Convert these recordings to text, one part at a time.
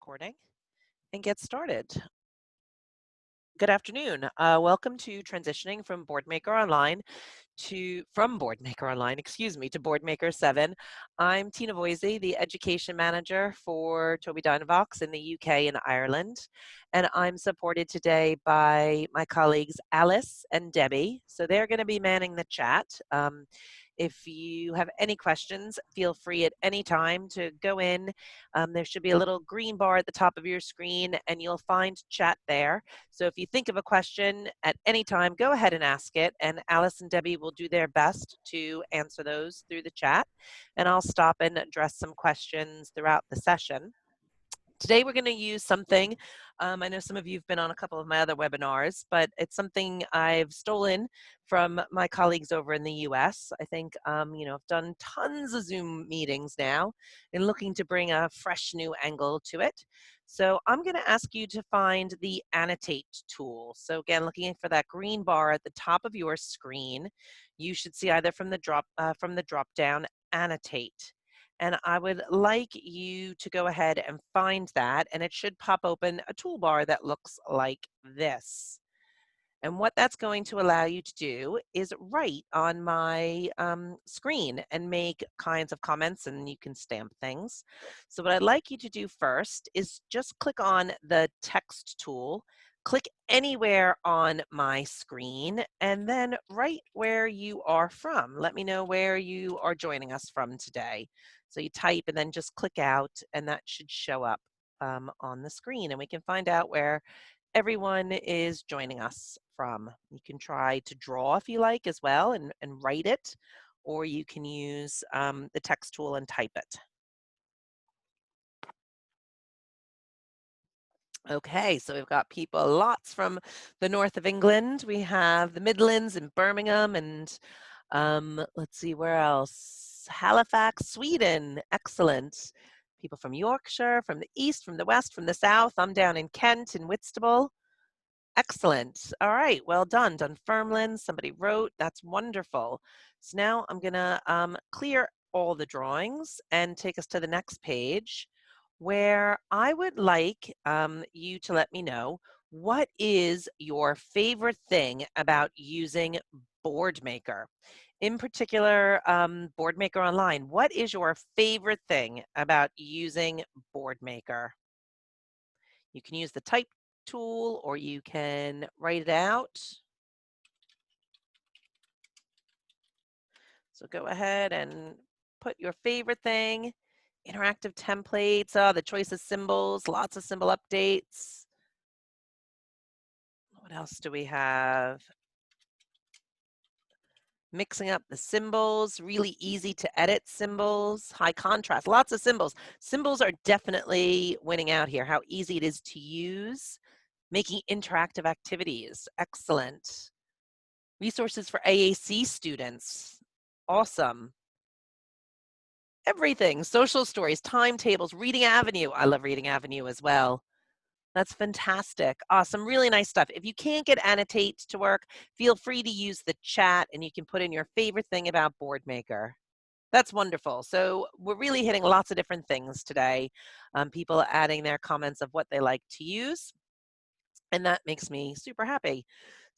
recording and get started. Good afternoon. Welcome to transitioning from Boardmaker Online, excuse me, to Boardmaker 7. I'm Tina Voisey, the education manager for Tobii Dynavox in the UK and Ireland, and I'm supported today by my colleagues Alice and Debbie. So they're going to be manning the chat. If you have any questions, feel free at any time to go in. There should be a little green bar at the top of your screen, and you'll find chat there. So if you think of a question at any time, go ahead and ask it, and Alice and Debbie will do their best to answer those through the chat, and I'll stop and address some questions throughout the session. Today we're going to use something, I know some of you have been on a couple of my other webinars, but it's something I've stolen from my colleagues over in the US. I think, I've done tons of Zoom meetings now and looking to bring a fresh new angle to it. So I'm going to ask you to find the annotate tool. So again, looking for that green bar at the top of your screen, you should see either from the drop down annotate. And I would like you to go ahead and find that, and it should pop open a toolbar that looks like this. And what that's going to allow you to do is write on my screen and make kinds of comments, and you can stamp things. So what I'd like you to do first is just click on the text tool, click anywhere on my screen, and then write where you are from. Let me know where you are joining us from today. So you type and then just click out, and that should show up on the screen, and we can find out where everyone is joining us from. You can try to draw if you like as well and write it, or you can use the text tool and type it. Okay, so we've got people, lots from the north of England. We have the Midlands and Birmingham and let's see, where else? Halifax, Sweden. Excellent. People from Yorkshire, from the east, from the west, from the south. I'm down in Kent, in Whitstable. Excellent. All right, well done. Dunfermline, somebody wrote. That's wonderful. So now I'm going to clear all the drawings and take us to the next page, where I would like you to let me know what is your favorite thing about using Boardmaker. In particular, Boardmaker Online. What is your favorite thing about using Boardmaker? You can use the type tool or you can write it out. So go ahead and put your favorite thing. Interactive templates, the choice of symbols, lots of symbol updates. What else do we have? Mixing up the symbols, really easy to edit symbols, high contrast, lots of symbols. Symbols are definitely winning out here, how easy it is to use. Making interactive activities, excellent. Resources for AAC students, awesome. Everything, social stories, timetables, Reading Avenue. I love Reading Avenue as well. That's fantastic. Awesome. Really nice stuff. If you can't get annotate to work, feel free to use the chat and you can put in your favorite thing about Boardmaker. That's wonderful. So we're really hitting lots of different things today. People adding their comments of what they like to use. And that makes me super happy.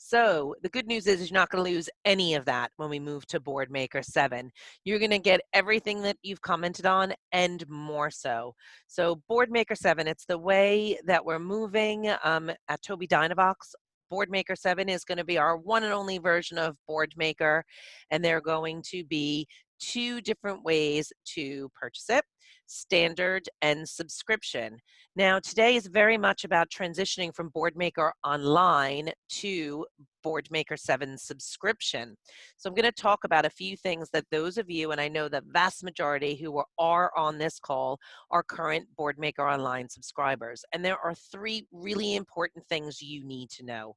So the good news is you're not going to lose any of that when we move to Boardmaker 7. You're going to get everything that you've commented on and more so. So Boardmaker 7, it's the way that we're moving at Tobii Dynavox. Boardmaker 7 is going to be our one and only version of Boardmaker, and they're going to be two different ways to purchase it: standard and subscription. Now, today is very much about transitioning from Boardmaker Online to Boardmaker 7 subscription. So I'm going to talk about a few things that those of you, and I know the vast majority who are on this call, are current Boardmaker Online subscribers. And there are three really important things you need to know.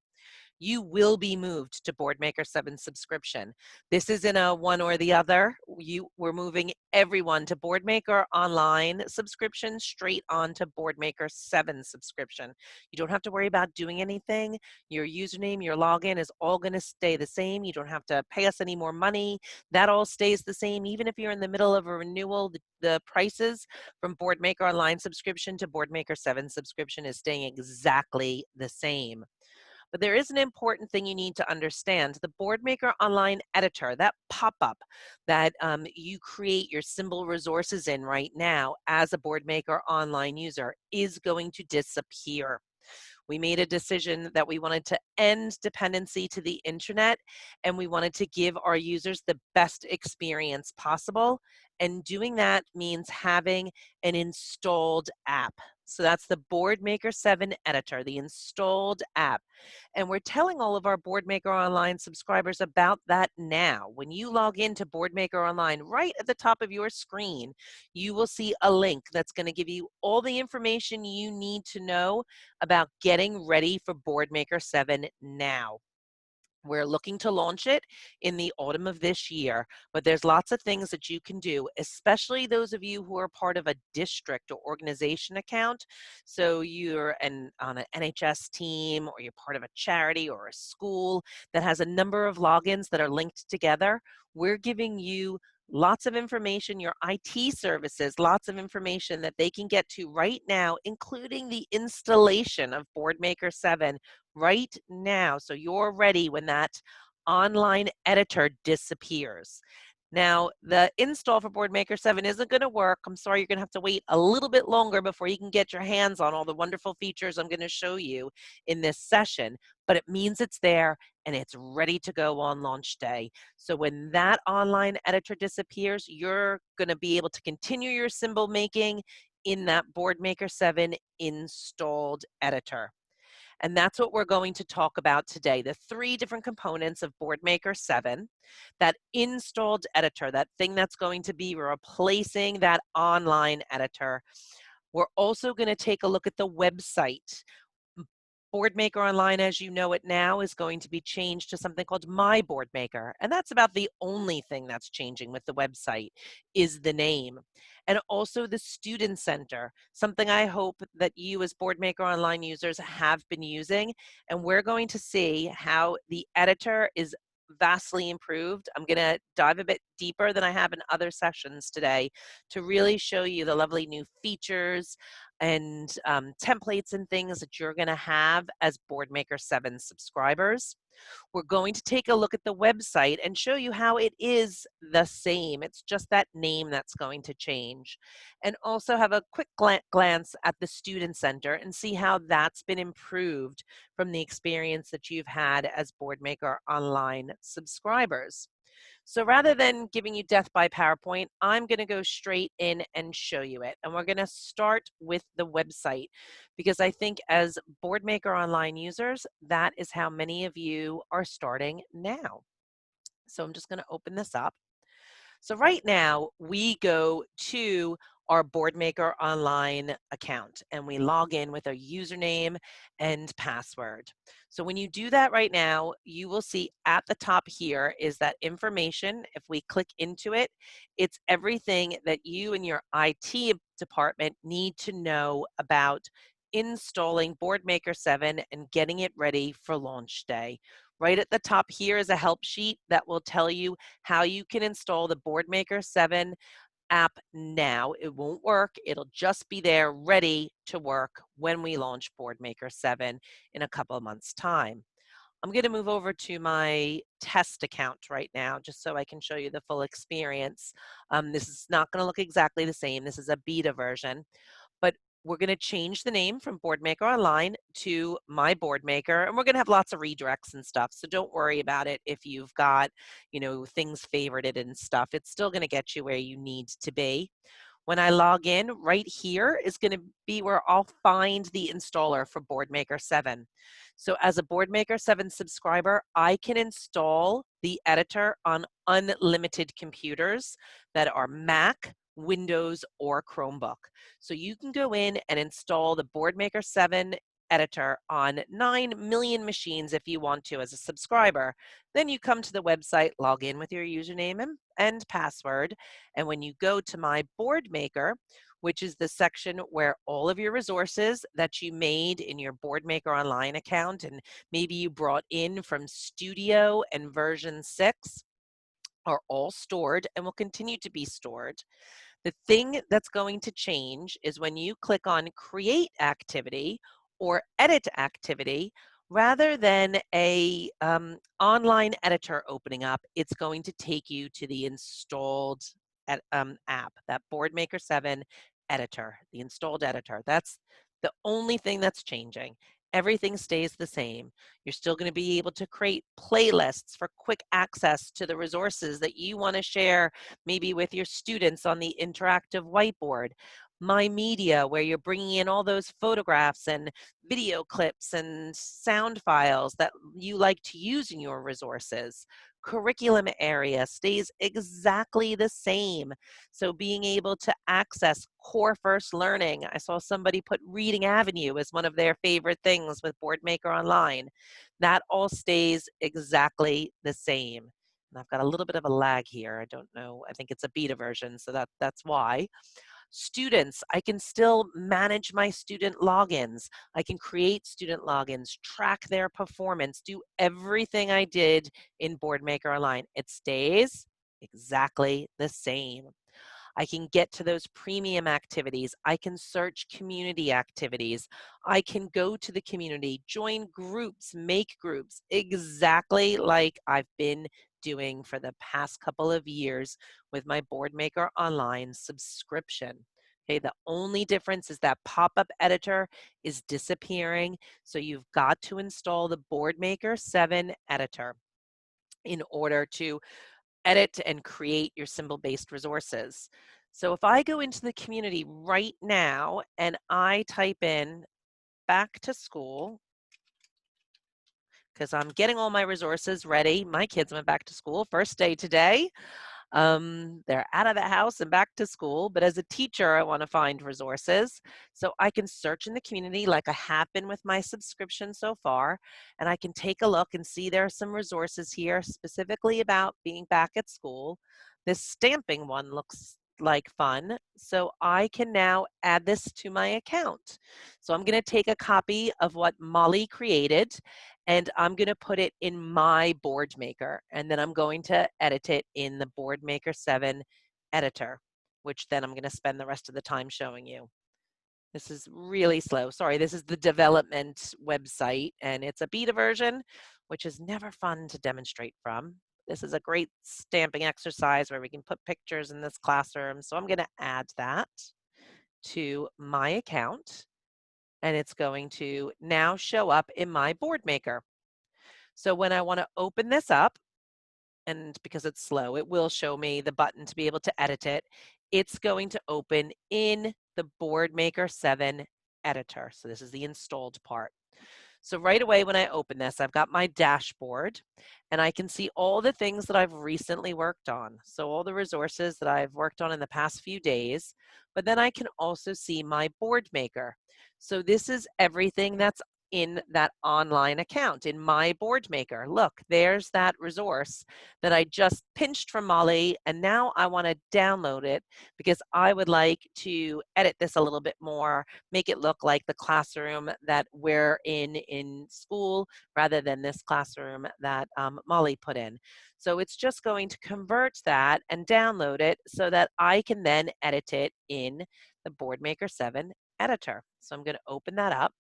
You will be moved to Boardmaker 7 subscription. This isn't a one or the other. We're moving everyone to Boardmaker Online subscription straight onto Boardmaker 7 subscription. You don't have to worry about doing anything. Your username, your login is all going to stay the same. You don't have to pay us any more money. That all stays the same. Even if you're in the middle of a renewal, the prices from Boardmaker Online subscription to Boardmaker 7 subscription is staying exactly the same. But there is an important thing you need to understand. The Boardmaker Online editor, that pop-up that you create your symbol resources in right now as a Boardmaker Online user is going to disappear. We made a decision that we wanted to end dependency to the internet, and we wanted to give our users the best experience possible. And doing that means having an installed app. So that's the Boardmaker 7 editor, the installed app. And we're telling all of our Boardmaker Online subscribers about that now. When you log into Boardmaker Online, right at the top of your screen, you will see a link that's going to give you all the information you need to know about getting ready for Boardmaker 7 now. We're looking to launch it in the autumn of this year, but there's lots of things that you can do, especially those of you who are part of a district or organization account. So you're on an NHS team, or you're part of a charity or a school that has a number of logins that are linked together. We're giving you lots of information, your IT services, lots of information that they can get to right now, including the installation of Boardmaker 7 right now, so you're ready when that online editor disappears. Now, the install for Boardmaker 7 isn't going to work. I'm sorry, you're going to have to wait a little bit longer before you can get your hands on all the wonderful features I'm going to show you in this session, but it means it's there and it's ready to go on launch day. So when that online editor disappears, you're going to be able to continue your symbol making in that Boardmaker 7 installed editor. And that's what we're going to talk about today, the 3 different components of Boardmaker 7, that installed editor, that thing that's going to be replacing that online editor. We're also going to take a look at the website. Boardmaker Online, as you know it now, is going to be changed to something called My Boardmaker. And that's about the only thing that's changing with the website is the name. And also the Student Center, something I hope that you as Boardmaker Online users have been using. And we're going to see how the editor is vastly improved. I'm going to dive a bit deeper than I have in other sessions today to really show you the lovely new features and templates and things that you're going to have as Boardmaker 7 subscribers. We're going to take a look at the website and show you how it is the same. It's just that name that's going to change. And also have a quick glance at the Student Center and see how that's been improved from the experience that you've had as Boardmaker Online subscribers. So rather than giving you death by PowerPoint, I'm going to go straight in and show you it. And we're going to start with the website, because I think as Boardmaker Online users, that is how many of you are starting now. So I'm just going to open this up. So right now we go to our Boardmaker Online account and we log in with a username and password. So when you do that right now, you will see at the top here is that information. If we click into it, it's everything that you and your IT department need to know about installing Boardmaker 7 and getting it ready for launch day. Right at the top here is a help sheet that will tell you how you can install the Boardmaker 7 app now. It won't work. It'll just be there ready to work when we launch Boardmaker 7 in a couple of months' time. I'm going to move over to my test account right now just so I can show you the full experience. This is not going to look exactly the same. This is a beta version, but we're going to change the name from Boardmaker Online to My Boardmaker, and we're going to have lots of redirects and stuff. So don't worry about it if you've got, things favorited and stuff. It's still going to get you where you need to be. When I log in, right here is going to be where I'll find the installer for Boardmaker 7. So as a Boardmaker 7 subscriber, I can install the editor on unlimited computers that are Mac, Windows, or Chromebook. So you can go in and install the Boardmaker 7 editor on 9 million machines if you want to as a subscriber. Then you come to the website, log in with your username and password, and when you go to my Boardmaker, which is the section where all of your resources that you made in your Boardmaker Online account and maybe you brought in from Studio and version 6 are all stored and will continue to be stored. The thing that's going to change is when you click on Create Activity or Edit Activity, rather than a online editor opening up, it's going to take you to the installed app, that Boardmaker 7 editor, the installed editor. That's the only thing that's changing. Everything stays the same. You're still going to be able to create playlists for quick access to the resources that you want to share, maybe with your students on the interactive whiteboard. My Media, where you're bringing in all those photographs and video clips and sound files that you like to use in your resources. Curriculum area stays exactly the same. So being able to access core first learning, I saw somebody put Reading Avenue as one of their favorite things with Boardmaker Online. That all stays exactly the same. And I've got a little bit of a lag here. I don't know. I think it's a beta version, so that's why. Students, I can still manage my student logins. I can create student logins, track their performance, do everything I did in Boardmaker Online. It stays exactly the same. I can get to those premium activities. I can search community activities. I can go to the community, join groups, make groups, exactly like I've been doing for the past couple of years with my Boardmaker Online subscription. Okay, the only difference is that pop-up editor is disappearing, so you've got to install the Boardmaker 7 editor in order to edit and create your symbol-based resources. So if I go into the community right now and I type in back to school, because I'm getting all my resources ready. My kids went back to school, first day today. They're out of the house and back to school, but as a teacher, I want to find resources. So I can search in the community like I have been with my subscription so far, and I can take a look and see there are some resources here specifically about being back at school. This stamping one looks like fun, so I can now add this to my account. So I'm going to take a copy of what Molly created and I'm going to put it in my Boardmaker, and then I'm going to edit it in the Boardmaker 7 editor, which then I'm going to spend the rest of the time showing you. This is really slow. Sorry, this is the development website, and it's a beta version, which is never fun to demonstrate from. This is a great stamping exercise where we can put pictures in this classroom. So I'm going to add that to my account, and it's going to now show up in my Boardmaker. So when I want to open this up, and because it's slow, it will show me the button to be able to edit it. It's going to open in the Boardmaker 7 editor. So this is the installed part. So right away when I open this, I've got my dashboard and I can see all the things that I've recently worked on. So all the resources that I've worked on in the past few days, but then I can also see my Boardmaker. So this is everything that's in that online account, in my Boardmaker. Look, there's that resource that I just pinched from Molly, and now I want to download it because I would like to edit this a little bit more, make it look like the classroom that we're in school rather than this classroom that Molly put in. So it's just going to convert that and download it so that I can then edit it in the Boardmaker 7 editor. So I'm going to open that up.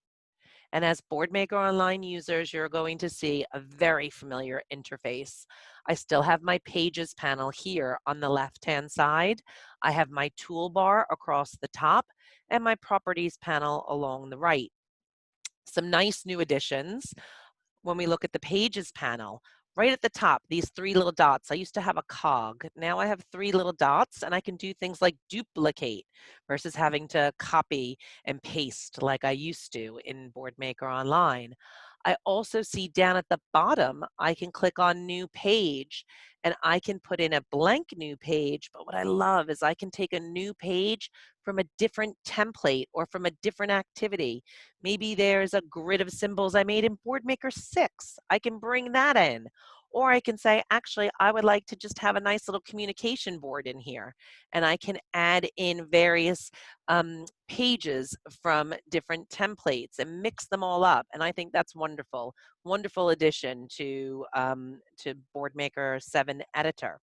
And as Boardmaker Online users, you're going to see a very familiar interface. I still have my Pages panel here on the left-hand side. I have my toolbar across the top and my Properties panel along the right. Some nice new additions. When we look at the Pages panel, right at the top, these three little dots. I used to have a cog. Now I have three little dots, and I can do things like duplicate versus having to copy and paste like I used to in Boardmaker Online. I also see down at the bottom, I can click on new page and I can put in a blank new page. But what I love is I can take a new page from a different template or from a different activity. Maybe there's a grid of symbols I made in Boardmaker 6. I can bring that in. Or I can say, actually, I would like to just have a nice little communication board in here. And I can add in various pages from different templates and mix them all up. And I think that's wonderful. Wonderful addition to Boardmaker 7 editor.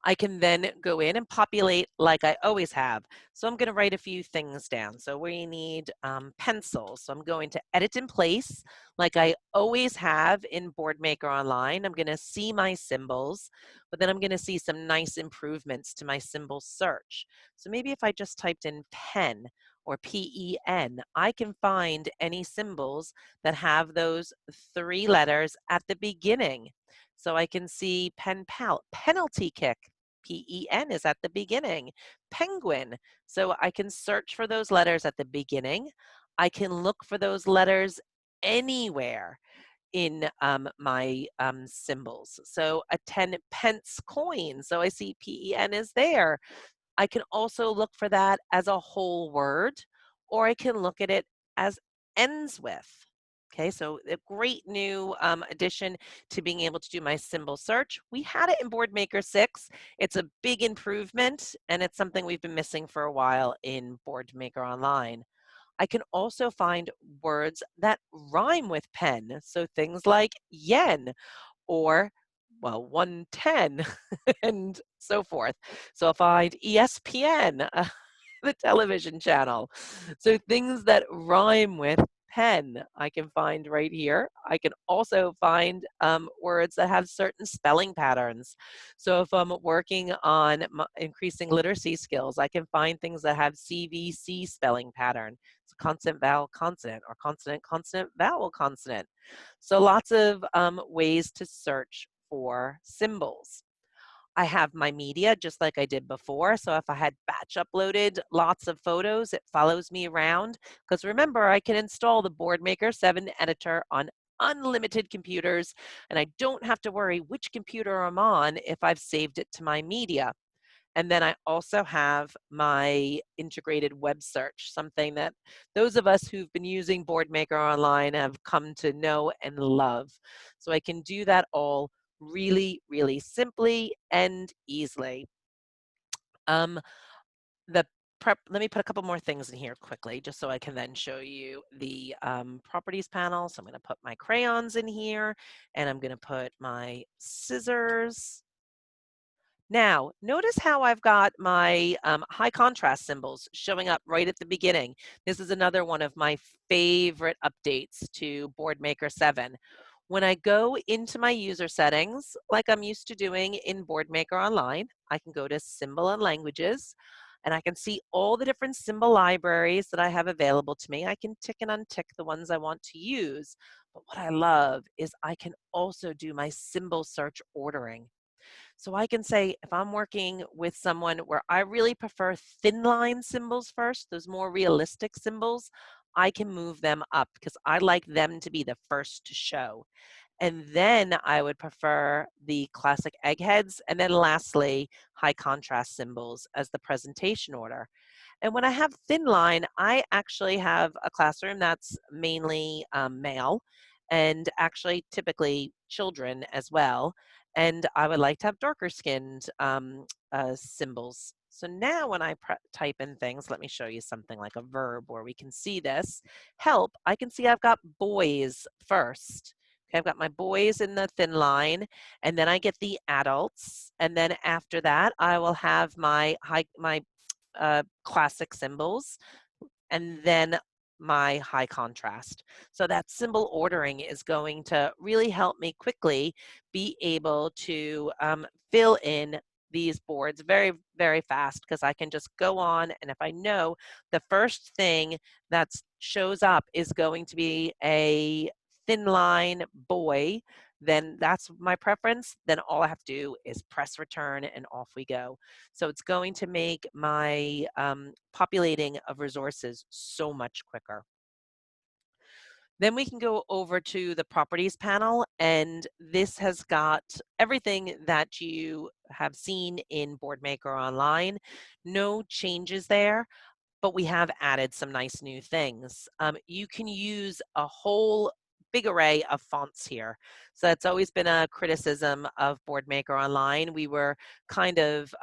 I can then go in and populate like I always have. So I'm going to write a few things down. So we need pencils. So I'm going to edit in place like I always have in Boardmaker Online. I'm going to see my symbols, but then I'm going to see some nice improvements to my symbol search. So maybe if I just typed in pen or PEN, I can find any symbols that have those 3 letters at the beginning. So I can see pen pal, penalty kick. PEN is at the beginning. Penguin. So I can search for those letters at the beginning. I can look for those letters anywhere in my symbols. So a 10 pence coin. So I see PEN is there. I can also look for that as a whole word, or I can look at it as ends with. Okay, so a great new addition to being able to do my symbol search. We had it in Boardmaker 6. It's a big improvement, and it's something we've been missing for a while in Boardmaker Online. I can also find words that rhyme with pen, so things like yen or, well, 110 and so forth. So I'll find ESPN, the television channel. So things that rhyme with pen, I can find right here. I can also find words that have certain spelling patterns. So if I'm working on increasing literacy skills, I can find things that have CVC spelling pattern. It's consonant, vowel, consonant, or consonant, consonant, vowel, consonant. So lots of ways to search for symbols. I have my media just like I did before. So if I had batch uploaded lots of photos, it follows me around. Because remember, I can install the Boardmaker 7 editor on unlimited computers, and I don't have to worry which computer I'm on if I've saved it to my media. And then I also have my integrated web search, something that those of us who've been using Boardmaker Online have come to know and love. So I can do that all really, really simply and easily. Um, the let me put a couple more things in here quickly, just so I can then show you the properties panel. So I'm going to put my crayons in here, and I'm going to put my scissors. Now, notice how I've got my high contrast symbols showing up right at the beginning. This is another one of my favorite updates to Boardmaker 7. When I go into my user settings, like I'm used to doing in Boardmaker Online, I can go to Symbol and Languages, and I can see all the different symbol libraries that I have available to me. I can tick and untick the ones I want to use. But what I love is I can also do my symbol search ordering. So I can say if I'm working with someone where I really prefer thin line symbols first, those more realistic symbols, I can move them up because I like them to be the first to show. And then I would prefer the classic eggheads. And then lastly, high contrast symbols as the presentation order. And when I have thin line, I actually have a classroom that's mainly male and actually typically children as well. And I would like to have darker skinned symbols. So now when I type in things, let me show you something like a verb where we can see this. Help, I can see I've got boys first. Okay, I've got my boys in the thin line, and then I get the adults. And then after that, I will have my classic symbols, and then my high contrast. So that symbol ordering is going to really help me quickly be able to fill in these boards very, very fast because I can just go on, and if I know the first thing that shows up is going to be a thin line boy, then that's my preference. Then all I have to do is press return and off we go. So it's going to make my populating of resources so much quicker. Then we can go over to the properties panel, and this has got everything that you have seen in Boardmaker Online. No changes there, but we have added some nice new things. You can use a whole big array of fonts here. So that's always been a criticism of Boardmaker Online. We were kind of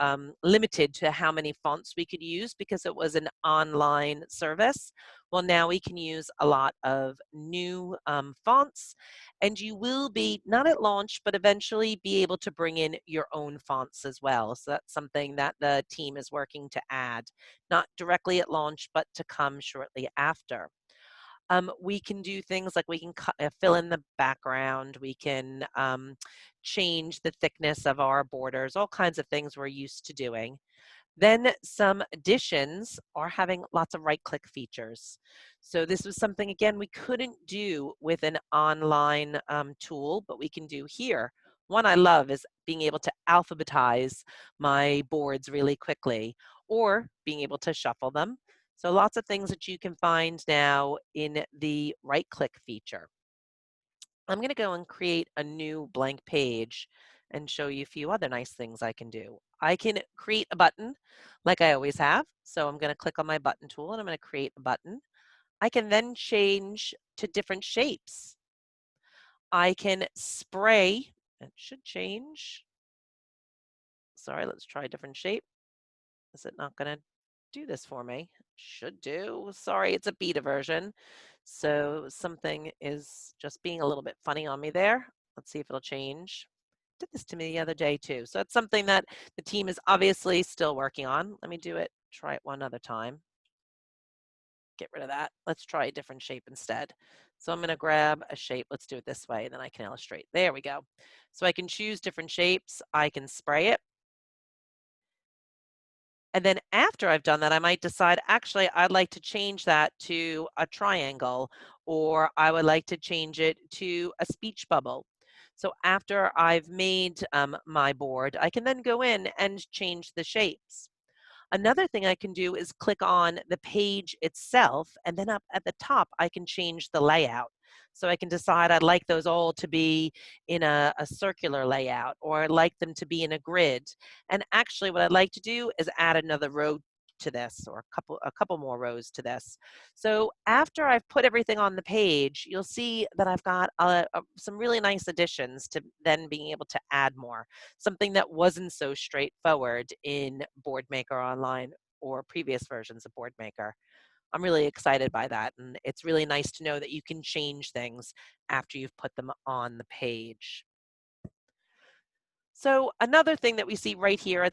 limited to how many fonts we could use because it was an online service. Well, now we can use a lot of new fonts, and you will be, not at launch, but eventually be able to bring in your own fonts as well. So that's something that the team is working to add, not directly at launch, but to come shortly after. We can do things like we can fill in the background, we can change the thickness of our borders, all kinds of things we're used to doing. Then some additions are having lots of right-click features. So this was something, again, we couldn't do with an online tool, but we can do here. One I love is being able to alphabetize my boards really quickly, or being able to shuffle them. So lots of things that you can find now in the right-click feature. I'm going to go and create a new blank page and show you a few other nice things I can do. I can create a button like I always have. So I'm going to click on my button tool and I'm going to create a button. I can then change to different shapes. I can spray. It should change. Sorry, let's try a different shape. Is it not going to do this for me? Should do. Sorry, it's a beta version. So something is just being a little bit funny on me there. Let's see if it'll change. Did this to me the other day too. So it's something that the team is obviously still working on. Let me do it, try it one other time. Get rid of that. Let's try a different shape instead. So I'm going to grab a shape. Let's do it this way, then I can illustrate. There we go. So I can choose different shapes. I can spray it. And then after I've done that, I might decide, actually, I'd like to change that to a triangle, or I would like to change it to a speech bubble. So after I've made my board, I can then go in and change the shapes. Another thing I can do is click on the page itself, and then up at the top, I can change the layout. So I can decide I'd like those all to be in a circular layout, or I'd like them to be in a grid. And actually what I'd like to do is add another row to this, or a couple more rows to this. So after I've put everything on the page, you'll see that I've got some really nice additions to then being able to add more, something that wasn't so straightforward in Boardmaker Online or previous versions of Boardmaker. I'm really excited by that, and it's really nice to know that you can change things after you've put them on the page. So another thing that we see right here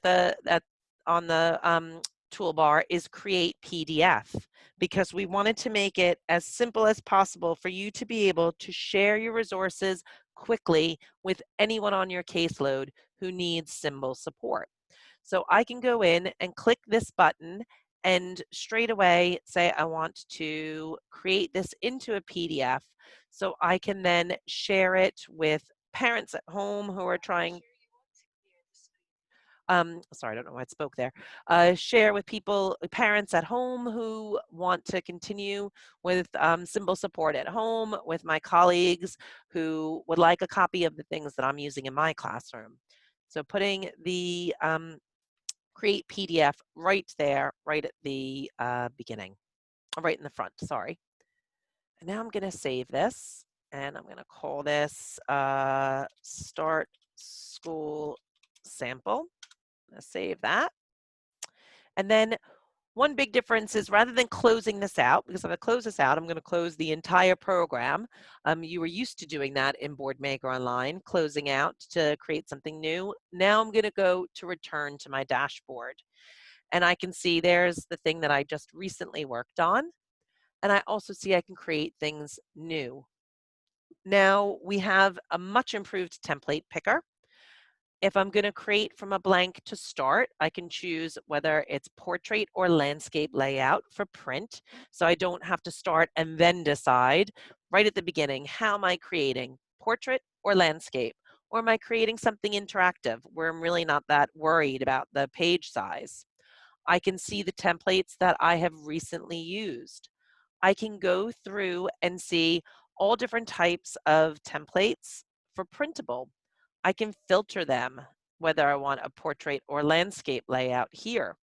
on the toolbar is Create PDF, because we wanted to make it as simple as possible for you to be able to share your resources quickly with anyone on your caseload who needs symbol support. So I can go in and click this button and straight away say I want to create this into a PDF, so I can then share it with parents at home who are trying, sorry, I don't know why I spoke there, share with people, parents at home who want to continue with symbol support at home, with my colleagues who would like a copy of the things that I'm using in my classroom. So putting the Create PDF right there, right at the beginning, right in the front, sorry. And now I'm going to save this, and I'm going to call this Start School Sample. I'm going to save that. And then one big difference is, rather than closing this out, because if I close this out, I'm going to close the entire program. You were used to doing that in Boardmaker Online, closing out to create something new. Now I'm going to go to return to my dashboard. And I can see there's the thing that I just recently worked on. And I also see I can create things new. Now we have a much improved template picker. If I'm going to create from a blank to start, I can choose whether it's portrait or landscape layout for print. So I don't have to start and then decide right at the beginning, how am I creating, portrait or landscape? Or am I creating something interactive where I'm really not that worried about the page size? I can see the templates that I have recently used. I can go through and see all different types of templates for printable. I can filter them, whether I want a portrait or landscape layout here.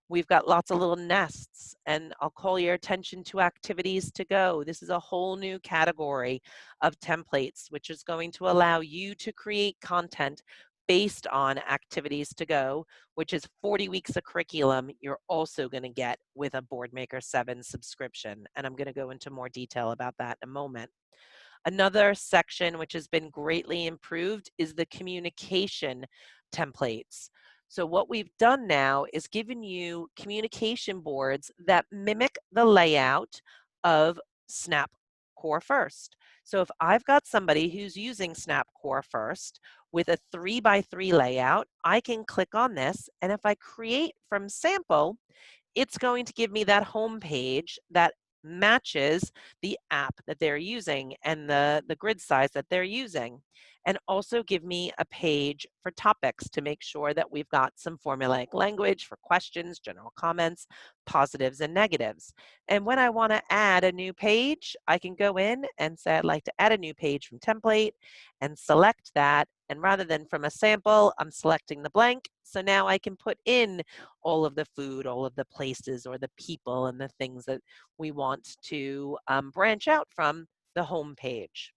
We've got lots of little nests, and I'll call your attention to activities to go. This is a whole new category of templates, which is going to allow you to create content based on activities to go, which is 40 weeks of curriculum you're also going to get with a Boardmaker 7 subscription. And I'm going to go into more detail about that in a moment. Another section which has been greatly improved is the communication templates. So what we've done now is given you communication boards that mimic the layout of Snap Core First. So if I've got somebody who's using Snap Core First with a 3x3 layout, I can click on this, and if I create from sample, it's going to give me that home page that matches the app that they're using and the grid size that they're using, and also give me a page for topics to make sure that we've got some formulaic language for questions, general comments, positives and negatives. And when I want to add a new page, I can go in and say I'd like to add a new page from template and select that. And rather than from a sample, I'm selecting the blank. So now I can put in all of the food, all of the places or the people and the things that we want to branch out from the home page.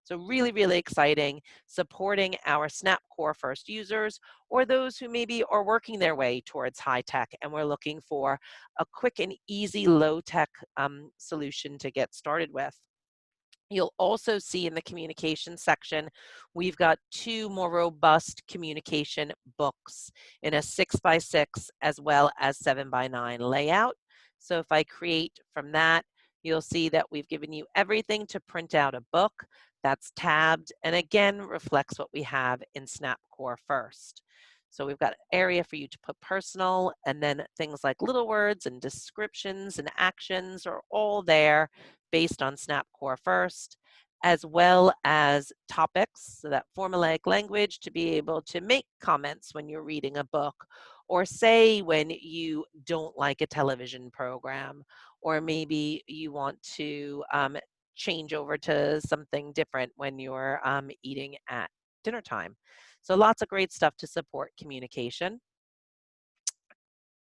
So really, really exciting, supporting our Snap Core First users or those who maybe are working their way towards high tech and we're looking for a quick and easy low tech solution to get started with. You'll also see in the communication section, we've got 2 more robust communication books in a 6x6 as well as 7x9 layout. So if I create from that, you'll see that we've given you everything to print out a book that's tabbed and again reflects what we have in Snap Core First. So we've got an area for you to put personal, and then things like little words and descriptions and actions are all there based on Snap Core First, as well as topics, so that formulaic language to be able to make comments when you're reading a book, or say when you don't like a television program, or maybe you want to change over to something different when you're eating at dinner time. So lots of great stuff to support communication.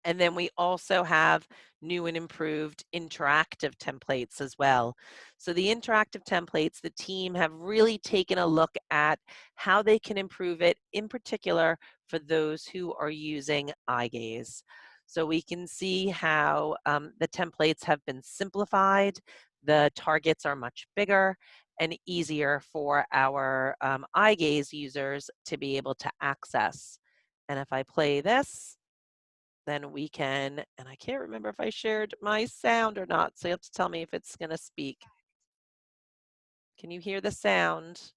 And then we also have new and improved interactive templates as well. So the interactive templates, the team have really taken a look at how they can improve it, in particular for those who are using eye gaze. So we can see how the templates have been simplified, the targets are much bigger and easier for our eye gaze users to be able to access. And if I play this, then we can, and I can't remember if I shared my sound or not, so you have to tell me if it's going to speak. Can you hear the sound,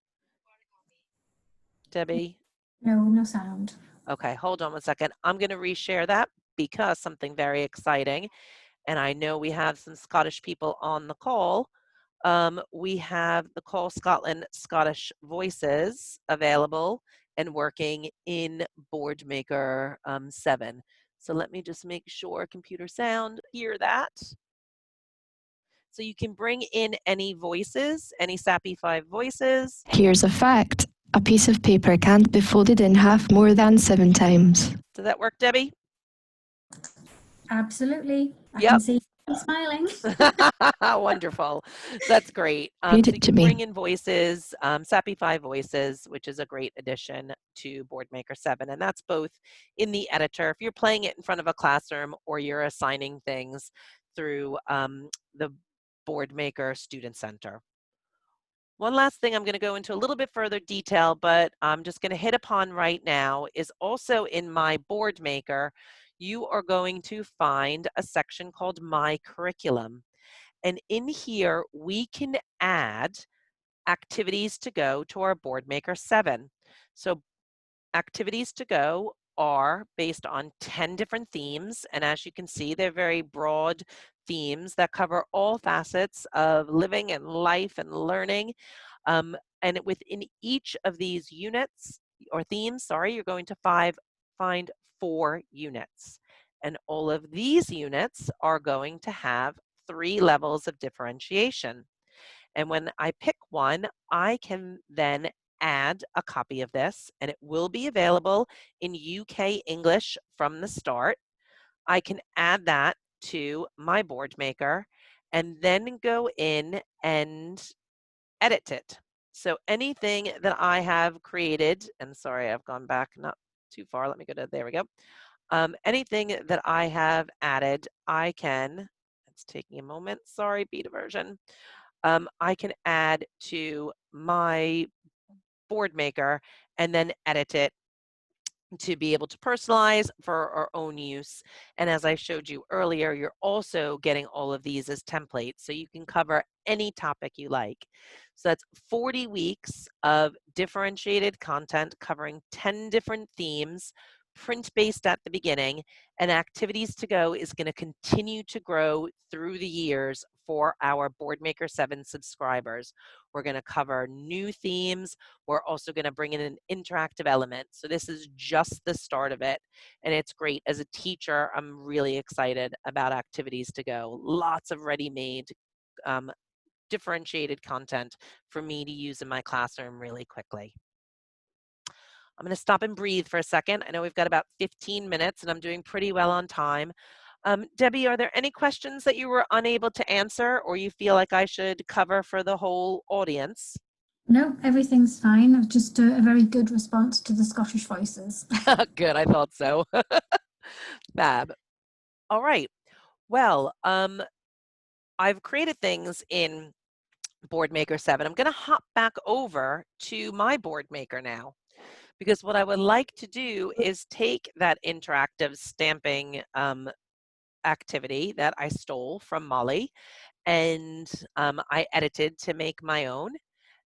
Debbie? No, no sound. Okay, hold on one second. I'm going to reshare that because something very exciting, and I know we have some Scottish people on the call. We have the Call Scotland Scottish Voices available and working in Boardmaker 7. So let me just make sure computer sound, hear that. So you can bring in any voices, any SAPI 5 voices. Here's a fact. A piece of paper can't be folded in half more than 7 times. Does that work, Debbie? Absolutely. I Yep. can see you smiling. Wonderful. That's great. Read So it you to can me. bring in voices, SAPI 5 voices, which is a great addition to Boardmaker 7. And that's both in the editor, if you're playing it in front of a classroom or you're assigning things through the Boardmaker Student Center. One last thing I'm going to go into a little bit further detail, but I'm just going to hit upon right now is also in my Boardmaker, you are going to find a section called My Curriculum. And in here, we can add activities to go to our Boardmaker 7. So activities to go are based on 10 different themes. And as you can see, they're very broad themes that cover all facets of living and life and learning. And within each of these units or themes, sorry, you're going to find 4 units. And all of these units are going to have 3 levels of differentiation. And when I pick one, I can then add a copy of this, and it will be available in UK English from the start. I can add that to my Boardmaker and then go in and edit it. So anything that I have created, and sorry, I've gone back not too far. Let me go to, there we go. Anything that I have added, I can, it's taking a moment, sorry, beta version. I can add to my Boardmaker and then edit it to be able to personalize for our own use. And as I showed you earlier, you're also getting all of these as templates, so you can cover any topic you like. So that's 40 weeks of differentiated content covering 10 different themes, print-based at the beginning, and Activities to Go is going to continue to grow through the years for our Boardmaker 7 subscribers. We're going to cover new themes. We're also going to bring in an interactive element. So this is just the start of it, and it's great. As a teacher, I'm really excited about Activities to Go. Lots of ready-made, differentiated content for me to use in my classroom really quickly. I'm going to stop and breathe for a second. I know we've got about 15 minutes, and I'm doing pretty well on time. Debbie, are there any questions that you were unable to answer or you feel like I should cover for the whole audience? No, everything's fine. Just a very good response to the Scottish voices. Good, I thought so. Fab. All right. Well, I've created things in Boardmaker 7. I'm going to hop back over to my Boardmaker now, because what I would like to do is take that interactive stamping activity that I stole from Molly and I edited to make my own.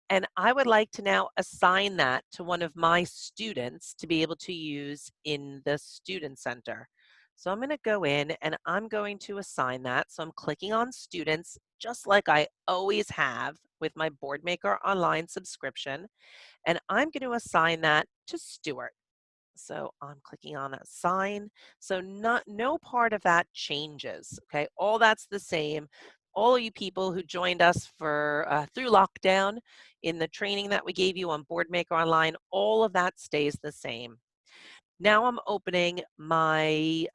And I would like to now assign that to one of my students to be able to use in the Student Center. So I'm going to go in and I'm going to assign that. So I'm clicking on Students, just like I always have with my Boardmaker Online subscription. And I'm going to assign that to Stuart. So I'm clicking on Assign. So no part of that changes, okay? All that's the same. All of you people who joined us for through lockdown in the training that we gave you on Boardmaker Online, all of that stays the same. Now I'm opening my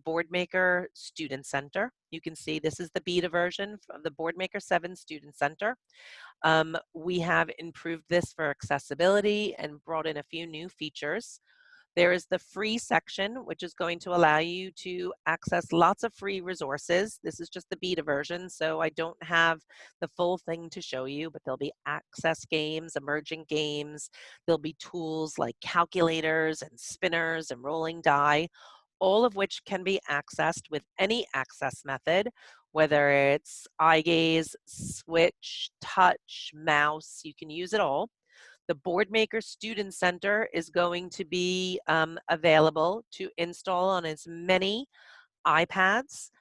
Boardmaker Student Center. You can see this is the beta version of the Boardmaker 7 Student Center. We have improved this for accessibility and brought in a few new features. There is the free section, which is going to allow you to access lots of free resources. This is just the beta version, so I don't have the full thing to show you, but there'll be access games, emerging games. There'll be tools like calculators and spinners and rolling die, all of which can be accessed with any access method, whether it's eye gaze, switch, touch, mouse, you can use it all. The Boardmaker Student Center is going to be available to install on as many iPads,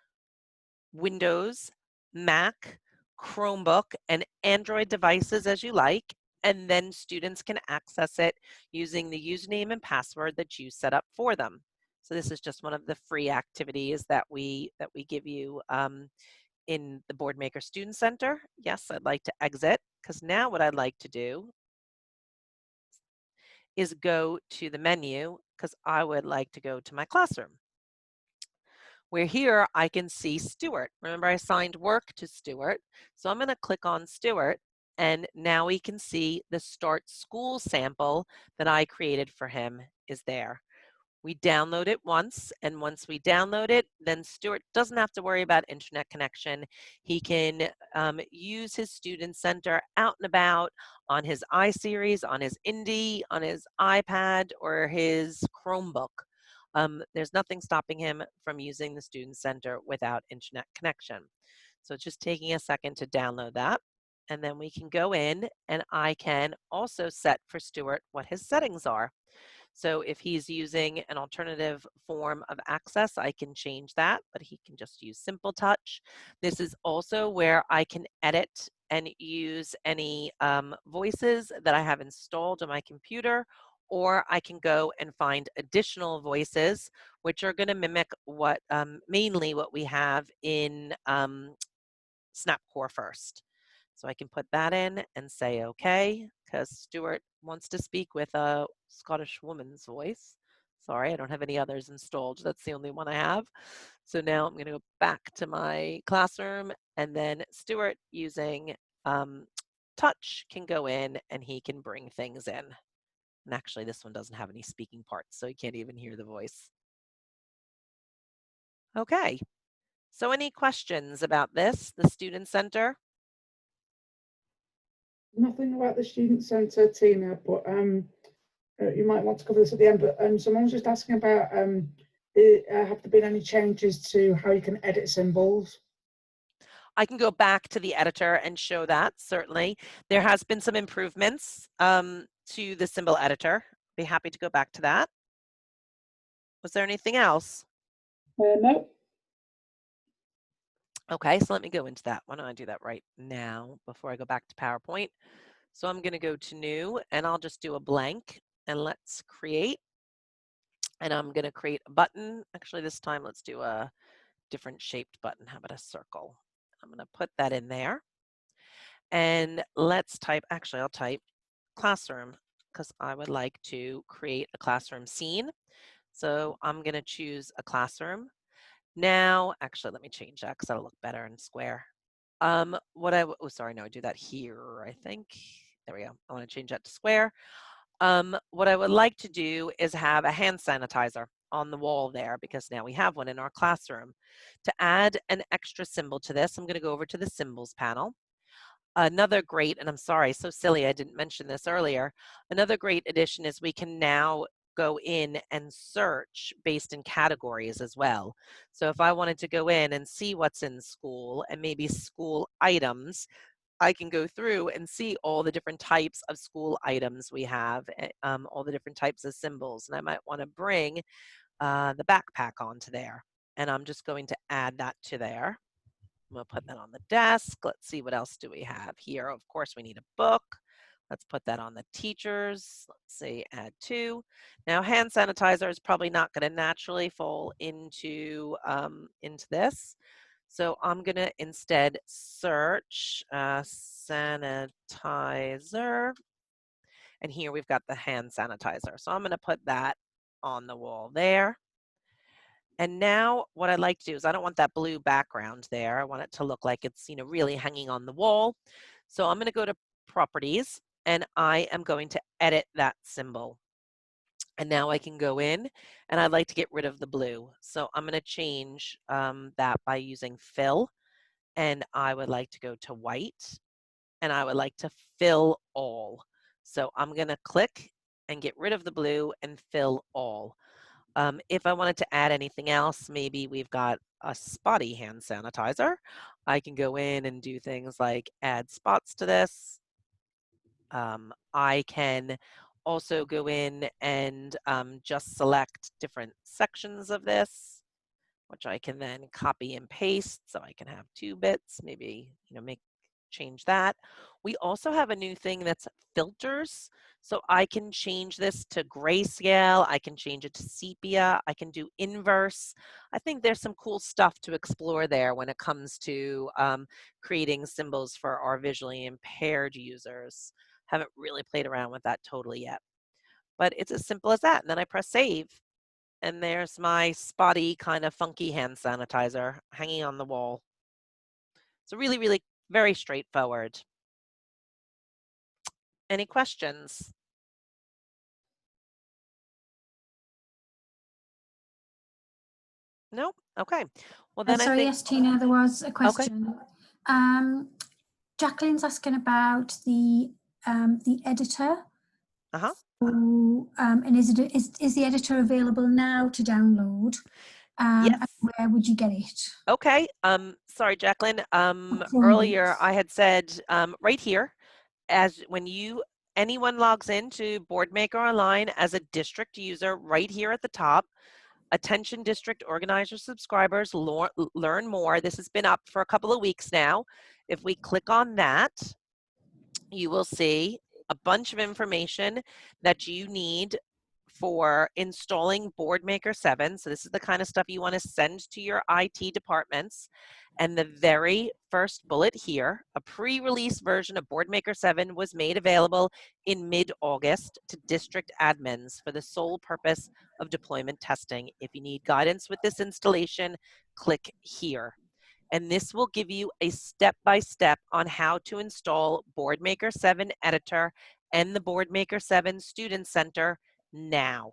Windows, Mac, Chromebook, and Android devices as you like, and then students can access it using the username and password that you set up for them. So this is just one of the free activities that we give you in the Boardmaker Student Center. Yes, I'd like to exit, because now what I'd like to do is go to the menu, because I would like to go to my classroom, where here I can see Stuart. Remember, I assigned work to Stuart. So I'm going to click on Stuart, and now we can see the Start School sample that I created for him is there. We download it once, and once we download it, then Stuart doesn't have to worry about internet connection. He can use his Student Center out and about on his iSeries, on his Indie, on his iPad, or his Chromebook. There's nothing stopping him from using the Student Center without internet connection. So it's just taking a second to download that. And then we can go in, and I can also set for Stuart what his settings are. So if he's using an alternative form of access, I can change that, but he can just use Simple Touch. This is also where I can edit and use any voices that I have installed on my computer, or I can go and find additional voices, which are going to mimic what mainly what we have in Snap Core First. So I can put that in and say okay, because Stuart wants to speak with a Scottish woman's voice. Sorry, I don't have any others installed. That's the only one I have. So now I'm going to go back to my classroom, and then Stuart, using touch, can go in and he can bring things in. And actually, this one doesn't have any speaking parts, so you can't even hear the voice. Okay, so any questions about this, the Student Center? Nothing about the Student Centre, Tina, but you might want to cover this at the end. But someone was just asking about have there been any changes to how you can edit symbols? I can go back to the editor and show that, certainly. There has been some improvements to the symbol editor. Be happy to go back to that. Was there anything else? No. Okay, so let me go into that. Why don't I do that right now before I go back to PowerPoint? So I'm going to go to new, and I'll just do a blank, and let's create. And I'm going to create a button. Actually, this time let's do a different shaped button. How about a circle? I'm going to put that in there. And let's type, actually I'll type classroom, because I would like to create a classroom scene. So I'm going to choose a classroom. Now, actually, let me change that because that'll look better in square. Oh, sorry, no, I do that here, I think. There we go. I want to change that to square. What I would like to do is have a hand sanitizer on the wall there, because now we have one in our classroom. To add an extra symbol to this, I'm going to go over to the symbols panel. Another great, and I'm sorry, so silly I didn't mention this earlier, another great addition is we can now go in and search based in categories as well. So if I wanted to go in and see what's in school and maybe school items, I can go through and see all the different types of school items we have, all the different types of symbols. And I might want to bring the backpack onto there. And I'm just going to add that to there. I'm going to put that on the desk. Let's see, what else do we have here? Of course, we need a book. Let's put that on the teachers. Let's say add to. Now, hand sanitizer is probably not going to naturally fall into this. So I'm going to instead search sanitizer. And here we've got the hand sanitizer. So I'm going to put that on the wall there. And now what I'd like to do is, I don't want that blue background there. I want it to look like it's, really hanging on the wall. So I'm going to go to properties, and I am going to edit that symbol. And now I can go in, and I'd like to get rid of the blue. So I'm going to change that by using fill, and I would like to go to white, and I would like to fill all. So I'm going to click and get rid of the blue and fill all. If I wanted to add anything else, maybe we've got a spotty hand sanitizer. I can go in and do things like add spots to this. I can also go in and just select different sections of this, which I can then copy and paste. So I can have 2 bits, maybe, change that. We also have a new thing that's filters. So I can change this to grayscale. I can change it to sepia. I can do inverse. I think there's some cool stuff to explore there when it comes to creating symbols for our visually impaired users. Haven't really played around with that totally yet. But it's as simple as that. And then I press save. And there's my spotty, kind of funky hand sanitizer hanging on the wall. So really, really very straightforward. Any questions? No? Okay. Well, then Sorry, yes, Tina, there was a question. Okay. Jacqueline's asking about the editor. Uh-huh. So, and is the editor available now to download? Yes. And where would you get it? Okay. Sorry, Jacqueline. Earlier I had said right here, as when anyone logs into Boardmaker Online as a district user, right here at the top, attention district organizer subscribers, learn more. This has been up for a couple of weeks now. If we click on that, you will see a bunch of information that you need for installing Boardmaker 7. So this is the kind of stuff you want to send to your IT departments. And the very first bullet here, a pre-release version of Boardmaker 7 was made available in mid-August to district admins for the sole purpose of deployment testing. If you need guidance with this installation, click here. And this will give you a step-by-step on how to install Boardmaker 7 Editor and the Boardmaker 7 Student Center now.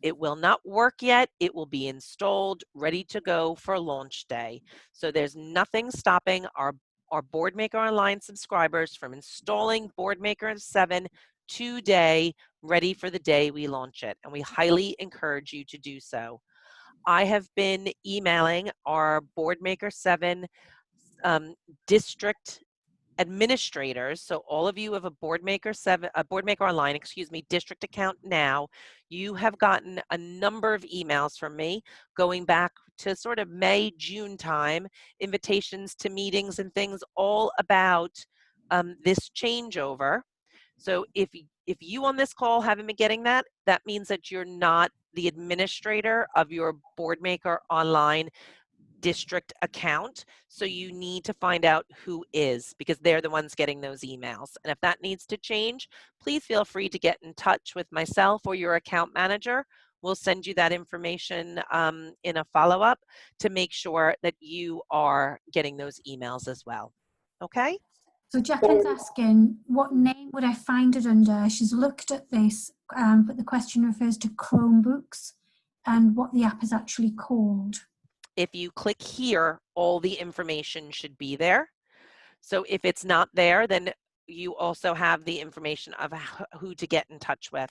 It will not work yet. It will be installed, ready to go for launch day. So there's nothing stopping our Boardmaker Online subscribers from installing Boardmaker 7 today, ready for the day we launch it. And we highly encourage you to do so. I have been emailing our Boardmaker 7 district administrators. So all of you have a Boardmaker Online, district account now. You have gotten a number of emails from me going back to sort of May, June time, invitations to meetings and things all about this changeover. So if you on this call haven't been getting that, that means that you're not the administrator of your Boardmaker Online district account. So you need to find out who is, because they're the ones getting those emails. And if that needs to change, please feel free to get in touch with myself or your account manager. We'll send you that information in a follow-up to make sure that you are getting those emails as well. Okay? So Jacqueline's asking, what name would I find it under? She's looked at this, but the question refers to Chromebooks and what the app is actually called. If you click here, all the information should be there. So if it's not there, then you also have the information of who to get in touch with.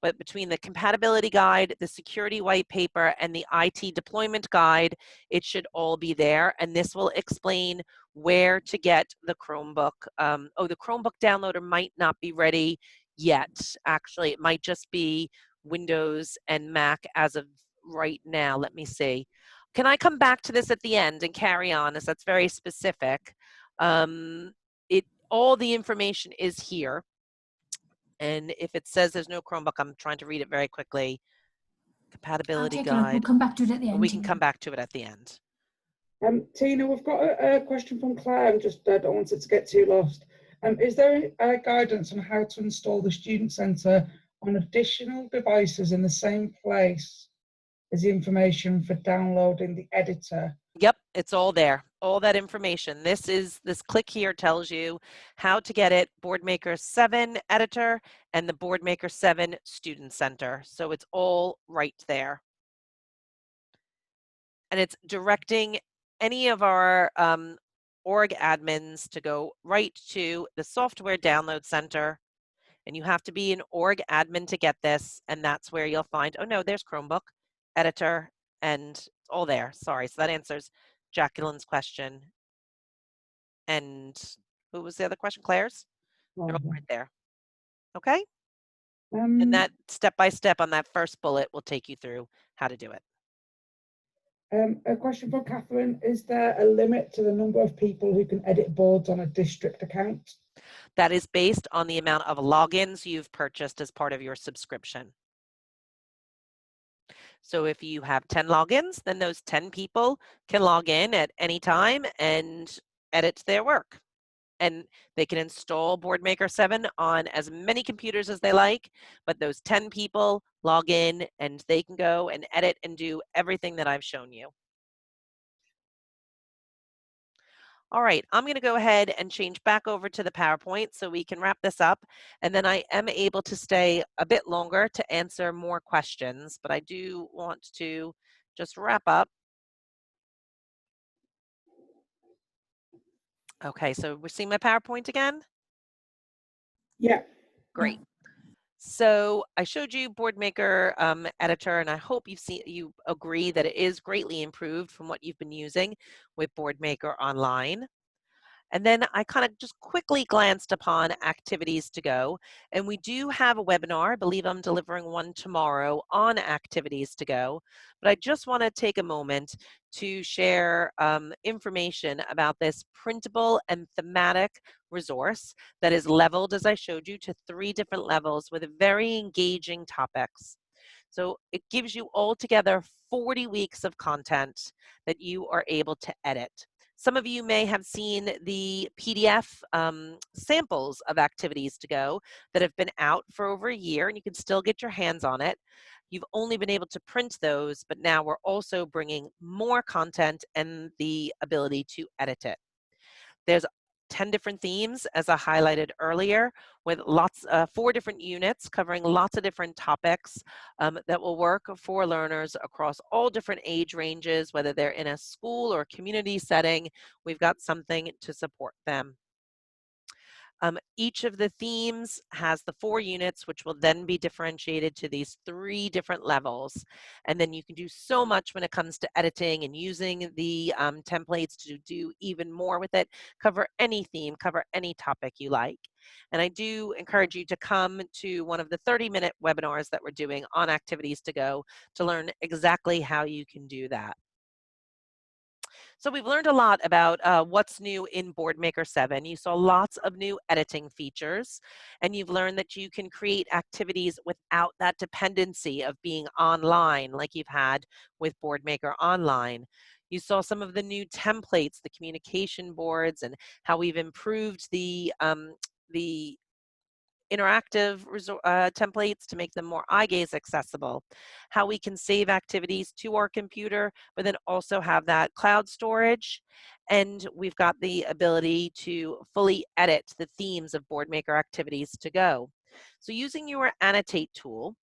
But between the compatibility guide, the security white paper, and the IT deployment guide, it should all be there. And this will explain where to get the Chromebook. The Chromebook downloader might not be ready yet. Actually, it might just be Windows and Mac as of right now. Let me see. Can I come back to this at the end and carry on, as that's very specific? All the information is here. And if it says there's no Chromebook, I'm trying to read it very quickly. Compatibility guide. We'll come back to it at the end. We can come back to it at the end. Tina, we've got a question from Claire. I just don't want it to get too lost. Is there guidance on how to install the Student Centre on additional devices in the same place as the information for downloading the editor? Yep, it's all there. All that information. This click here tells you how to get it, Boardmaker 7 Editor and the Boardmaker 7 Student Center. So it's all right there. And it's directing any of our org admins to go right to the Software Download Center. And you have to be an org admin to get this. And that's where you'll find, oh no, there's Chromebook, Editor, and it's all there. Sorry, so that answers Jacqueline's question. And who was the other question? Claire's? They're all right there. Okay? And that step-by-step on that first bullet will take you through how to do it. A question for Catherine. Is there a limit to the number of people who can edit boards on a district account? That is based on the amount of logins you've purchased as part of your subscription. So if you have 10 logins, then those 10 people can log in at any time and edit their work. And they can install Boardmaker 7 on as many computers as they like, but those 10 people log in and they can go and edit and do everything that I've shown you. All right, I'm going to go ahead and change back over to the PowerPoint so we can wrap this up. And then I am able to stay a bit longer to answer more questions, but I do want to just wrap up. Okay, so we're seeing my PowerPoint again? Yeah. Great. So I showed you Boardmaker Editor, and I hope you agree that it is greatly improved from what you've been using with Boardmaker Online. And then I kind of just quickly glanced upon activities to go. And we do have a webinar. I believe I'm delivering one tomorrow on activities to go. But I just want to take a moment to share information about this printable and thematic resource that is leveled, as I showed you, to 3 different levels with very engaging topics. So it gives you altogether 40 weeks of content that you are able to edit. Some of you may have seen the PDF samples of activities to go that have been out for over a year, and you can still get your hands on it. You've only been able to print those, but now we're also bringing more content and the ability to edit it. There's 10 different themes, as I highlighted earlier, with 4 different units covering lots of different topics that will work for learners across all different age ranges, whether they're in a school or community setting. We've got something to support them. Each of the themes has the 4 units, which will then be differentiated to these 3 different levels. And then you can do so much when it comes to editing and using the templates to do even more with it. Cover any theme, cover any topic you like. And I do encourage you to come to one of the 30-minute webinars that we're doing on Activities to Go to learn exactly how you can do that. So we've learned a lot about what's new in Boardmaker 7. You saw lots of new editing features, and you've learned that you can create activities without that dependency of being online like you've had with Boardmaker Online. You saw some of the new templates, the communication boards, and how we've improved the interactive templates to make them more eye gaze accessible, how we can save activities to our computer, but then also have that cloud storage. And we've got the ability to fully edit the themes of Boardmaker activities to go. So using your annotate tool,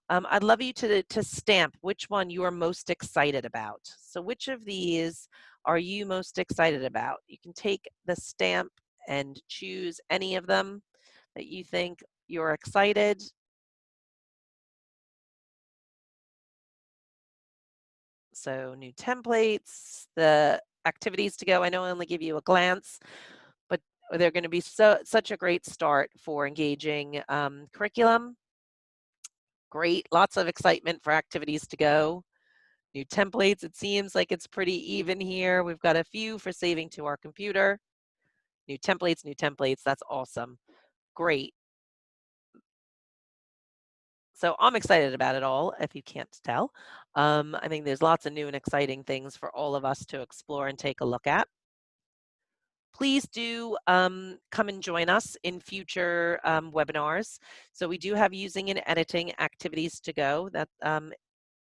I'd love you to stamp which one you are most excited about. So which of these are you most excited about? You can take the stamp and choose any of them that you think you're excited. So new templates, the activities to go. I know I only give you a glance, but they're going to be such a great start for engaging curriculum. Great, lots of excitement for activities to go. New templates, it seems like it's pretty even here. We've got a few for saving to our computer. New templates, that's awesome. Great. So I'm excited about it all, if you can't tell. I think there's lots of new and exciting things for all of us to explore and take a look at. Please do come and join us in future webinars. So we do have using and editing activities to go. That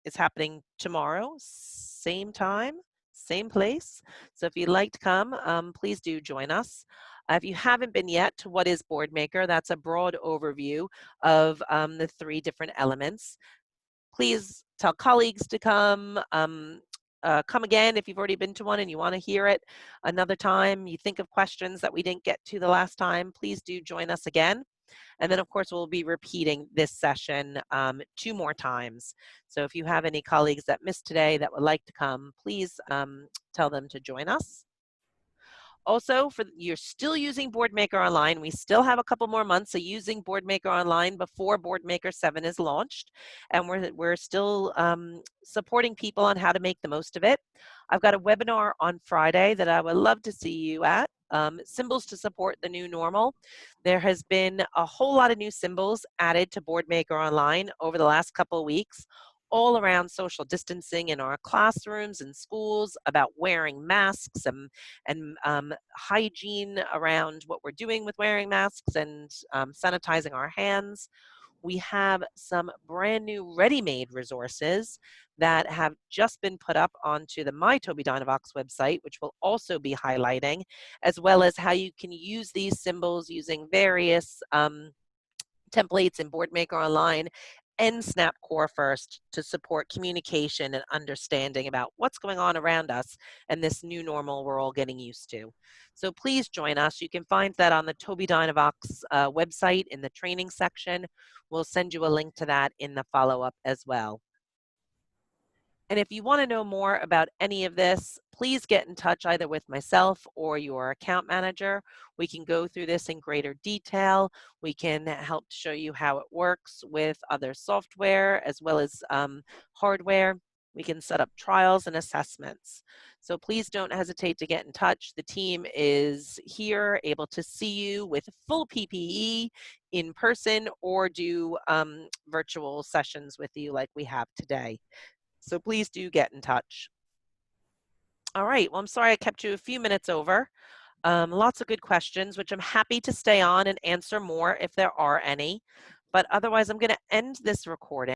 is happening tomorrow, same time, same place. So if you'd like to come, please do join us. If you haven't been yet to what is Boardmaker, that's a broad overview of the 3 different elements. Please tell colleagues to come. Come again if you've already been to one and you want to hear it another time. You think of questions that we didn't get to the last time, please do join us again. And then, of course, we'll be repeating this session 2 more times. So if you have any colleagues that missed today that would like to come, please tell them to join us. Also, you're still using Boardmaker Online, we still have a couple more months of using Boardmaker Online before Boardmaker 7 is launched, and we're still supporting people on how to make the most of it. I've got a webinar on Friday that I would love to see you at. Symbols to support the new normal. There has been a whole lot of new symbols added to Boardmaker Online over the last couple of weeks, all around social distancing in our classrooms and schools, about wearing masks and hygiene around what we're doing with wearing masks and sanitizing our hands. We have some brand new ready-made resources that have just been put up onto the My Toby Dynavox website, which we'll also be highlighting, as well as how you can use these symbols using various templates in Boardmaker Online and Snap Core First to support communication and understanding about what's going on around us and this new normal we're all getting used to. So please join us. You can find that on the Toby Dynavox website in the training section. We'll send you a link to that in the follow-up as well. And if you want to know more about any of this, please get in touch either with myself or your account manager. We can go through this in greater detail. We can help show you how it works with other software as well as hardware. We can set up trials and assessments. So please don't hesitate to get in touch. The team is here, able to see you with full PPE in person or do virtual sessions with you like we have today. So please do get in touch. All right, well, I'm sorry I kept you a few minutes over. Lots of good questions, which I'm happy to stay on and answer more if there are any. But otherwise, I'm going to end this recording.